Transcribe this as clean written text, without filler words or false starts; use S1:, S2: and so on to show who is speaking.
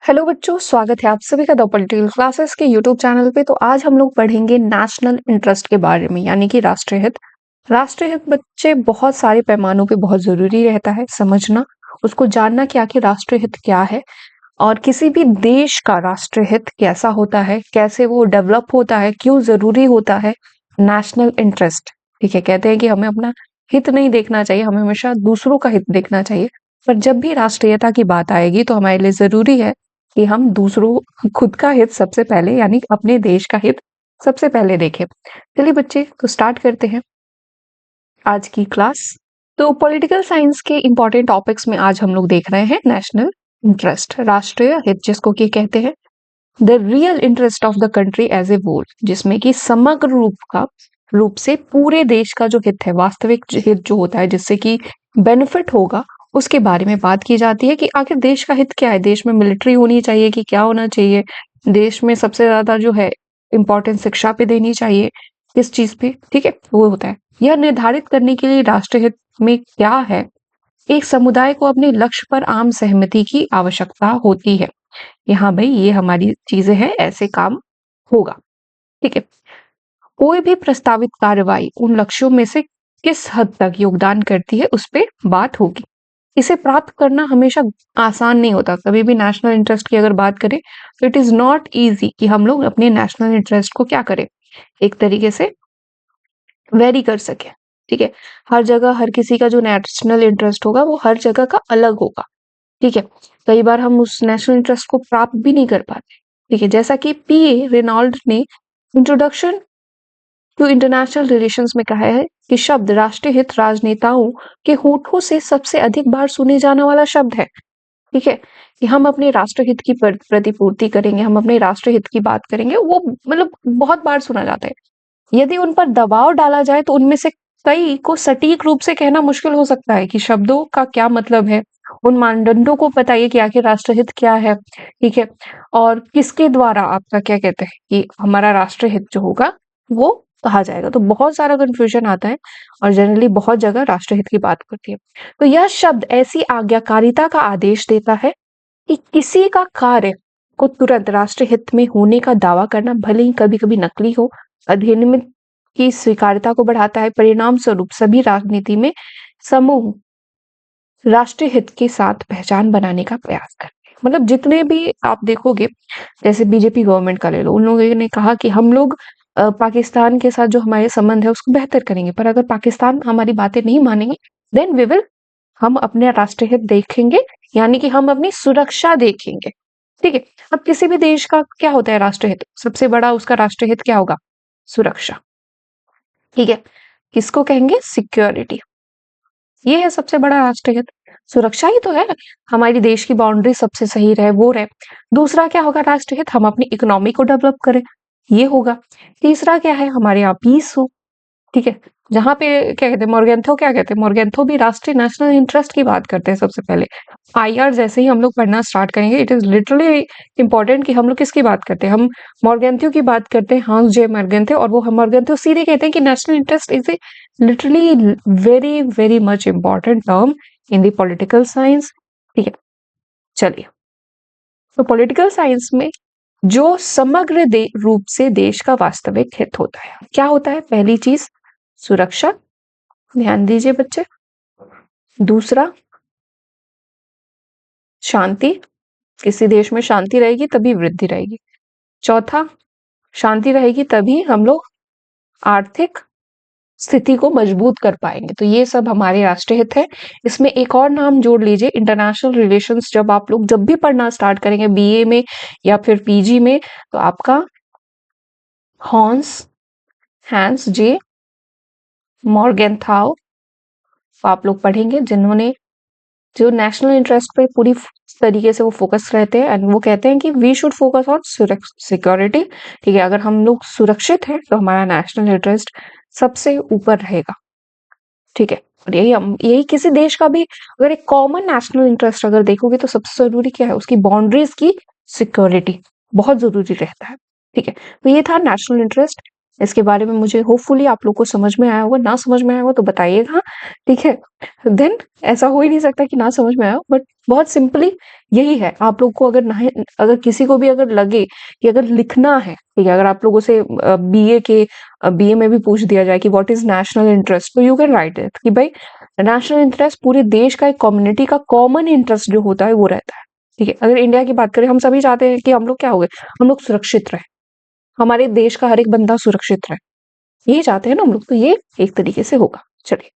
S1: Hello बच्चों, स्वागत है आप सभी का द पॉलिटिकल क्लासेस के यूट्यूब चैनल पे। तो आज हम लोग पढ़ेंगे नेशनल इंटरेस्ट के बारे में, यानी कि राष्ट्रीय हित। राष्ट्रीय हित बच्चे बहुत सारे पैमानों पे बहुत जरूरी रहता है समझना, उसको जानना कि आखिर राष्ट्रीय हित क्या है और किसी भी देश का राष्ट्रीय हित कैसा होता है, कैसे वो डेवलप होता है, क्यों जरूरी होता है नेशनल इंटरेस्ट। ठीक है, कहते हैं कि हमें अपना हित नहीं देखना चाहिए, हमें हमेशा दूसरों का हित देखना चाहिए। पर जब भी राष्ट्रीयता की बात आएगी तो हमारे लिए जरूरी है कि हम दूसरों खुद का हित सबसे पहले, यानी अपने देश का हित सबसे पहले देखें। चलिए बच्चे, तो स्टार्ट करते हैं आज की क्लास। तो पॉलिटिकल साइंस के इंपॉर्टेंट टॉपिक्स में आज हम लोग देख रहे हैं नेशनल इंटरेस्ट, राष्ट्रीय हित, जिसको कि कहते हैं the real interest of the country as a whole, जिसमें कि समग्र रूप से पूरे देश का जो हित है, वास्तविक हित जो होता है, जिससे कि बेनिफिट होगा, उसके बारे में बात की जाती है कि आखिर देश का हित क्या है। देश में मिलिट्री होनी चाहिए कि क्या होना चाहिए, देश में सबसे ज्यादा जो है इम्पोर्टेंस शिक्षा पे देनी चाहिए, किस चीज पे, ठीक है, वो होता है। यह निर्धारित करने के लिए राष्ट्र हित में क्या है, एक समुदाय को अपने लक्ष्य पर आम सहमति की आवश्यकता होती है। यहाँ भाई ये हमारी चीजें हैं, ऐसे काम होगा, ठीक है। कोई भी प्रस्तावित कार्रवाई उन लक्ष्यों में से किस हद तक योगदान करती है, उस पे बात होगी। इसे प्राप्त करना हमेशा आसान नहीं होता। कभी भी नेशनल इंटरेस्ट की अगर बात करें तो इट इज नॉट इजी कि हम लोग अपने नेशनल इंटरेस्ट को क्या करें, एक तरीके से वेरी कर सके, ठीक है। हर जगह हर किसी का जो नेशनल इंटरेस्ट होगा वो हर जगह का अलग होगा, ठीक है। कई बार हम उस नेशनल इंटरेस्ट को प्राप्त भी नहीं कर पाते, ठीक है। जैसा कि पीए रेनॉल्ड ने इंट्रोडक्शन टू इंटरनेशनल रिलेशंस में कहा है कि शब्द राष्ट्रीय हित राजनेताओं के होठों से सबसे अधिक बार सुने जाने वाला शब्द है, ठीक है। कि हम अपने राष्ट्रहित की प्रतिपूर्ति करेंगे, हम अपने राष्ट्रहित की बात करेंगे, वो मतलब बहुत बार सुना जाता है। यदि उन पर दबाव डाला जाए तो उनमें से कई को सटीक रूप से कहना मुश्किल हो सकता है कि शब्दों का क्या मतलब है। उन मानदंडों को बताइए कि आखिर राष्ट्रहित क्या है, ठीक है, और किसके द्वारा आपका क्या कहते हैं कि हमारा राष्ट्रहित जो होगा वो कहा जाएगा। तो बहुत सारा कंफ्यूजन आता है और जनरली बहुत जगह राष्ट्रहित की बात करती है। तो यह शब्द ऐसी आज्ञाकारिता का आदेश देता है कि किसी का कार्य को तुरंत राष्ट्रीय हित में होने का दावा करना, भले ही कभी कभी नकली हो, अधिनियम की स्वीकार्यता को बढ़ाता है। परिणाम स्वरूप सभी राजनीति में समूह राष्ट्रीय हित के साथ पहचान बनाने का प्रयास करते हैं। मतलब जितने भी आप देखोगे, जैसे बीजेपी गवर्नमेंट का ले लो, उन लोगों ने कहा कि हम लोग पाकिस्तान के साथ जो हमारे संबंध है उसको बेहतर करेंगे, पर अगर पाकिस्तान हमारी बातें नहीं मानेंगे देन वी विल, हम अपने राष्ट्रीय हित देखेंगे, यानी कि हम अपनी सुरक्षा देखेंगे, ठीक है। अब किसी भी देश का क्या होता है राष्ट्रीय हित, सबसे बड़ा उसका राष्ट्रीय हित क्या होगा, सुरक्षा, ठीक है। किसको कहेंगे, सिक्योरिटी, ये है सबसे बड़ा राष्ट्रीय हित। सुरक्षा ही तो है, हमारी देश की बाउंड्री सबसे सही रहे, वो रहे। दूसरा क्या होगा राष्ट्रीय हित, हम अपनी इकोनॉमी को डेवलप करें, ये होगा। तीसरा क्या है, हमारे यहाँ पीस हो, ठीक है। जहां पे क्या कहते हैं, मोरगेंथो क्या कहते हैं, मोरगेंथो भी राष्ट्रीय नेशनल इंटरेस्ट की बात करते हैं सबसे पहले। आईआर जैसे ही हम लोग पढ़ना स्टार्ट करेंगे, इट इज लिटरली इंपॉर्टेंट कि हम लोग किसकी बात करते हैं, हम मोरगेंथो की बात करते हैं, हांस जे मोरगेंथो। और वो हम मोरगेंथो सीधे कहते हैं कि national interest is a literally very very much important term in the political science, ठीक है। चलिए, तो पॉलिटिकल साइंस में जो समग्र रूप से देश का वास्तविक हित होता है, क्या होता है, पहली चीज सुरक्षा, ध्यान दीजिए बच्चे। दूसरा शांति, किसी देश में शांति रहेगी तभी वृद्धि रहेगी। चौथा, शांति रहेगी तभी हम लोग आर्थिक स्थिति को मजबूत कर पाएंगे। तो ये सब हमारे राष्ट्रीय हित है। इसमें एक और नाम जोड़ लीजिए, इंटरनेशनल रिलेशंस। जब आप लोग जब भी पढ़ना स्टार्ट करेंगे बीए में या फिर पीजी में, तो आपका हैंस जे मॉर्गेनथाउ आप लोग पढ़ेंगे, जिन्होंने जो नेशनल इंटरेस्ट पे पूरी तरीके से वो फोकस रहते हैं, एंड वो कहते हैं कि we should focus on security, ठीक है। अगर हम लोग सुरक्षित हैं तो हमारा नेशनल इंटरेस्ट सबसे ऊपर रहेगा, ठीक है। और यही किसी देश का भी, अगर एक कॉमन नेशनल इंटरेस्ट अगर देखोगे तो सबसे जरूरी क्या है, उसकी बाउंड्रीज की सिक्योरिटी बहुत जरूरी रहता है, ठीक है। तो ये था नेशनल इंटरेस्ट। इसके बारे में मुझे होपफुली आप लोग को समझ में आया होगा, ना समझ में आया होगा तो बताइएगा, ठीक है? देन ऐसा हो ही नहीं सकता कि ना समझ में आया हो, बट बहुत सिंपली यही है। आप लोग को अगर किसी को भी अगर लगे कि अगर लिखना है, ठीक है? अगर आप लोगों से बीए में भी पूछ दिया जाए कि व्हाट इज़ नेशनल इंटरेस्ट, तो यू कैन राइट इट कि भाई नेशनल इंटरेस्ट पूरे देश का, एक कम्युनिटी का कॉमन इंटरेस्ट जो होता है वो रहता है, ठीक है? अगर इंडिया की बात करें, हम सभी चाहते हैं कि हम लोग क्या हो गए, हम लोग सुरक्षित रहें, हमारे देश का हर एक बंदा सुरक्षित रहे। यही चाहते हैं ना हम लोग, तो ये एक तरीके से होगा। चलिए।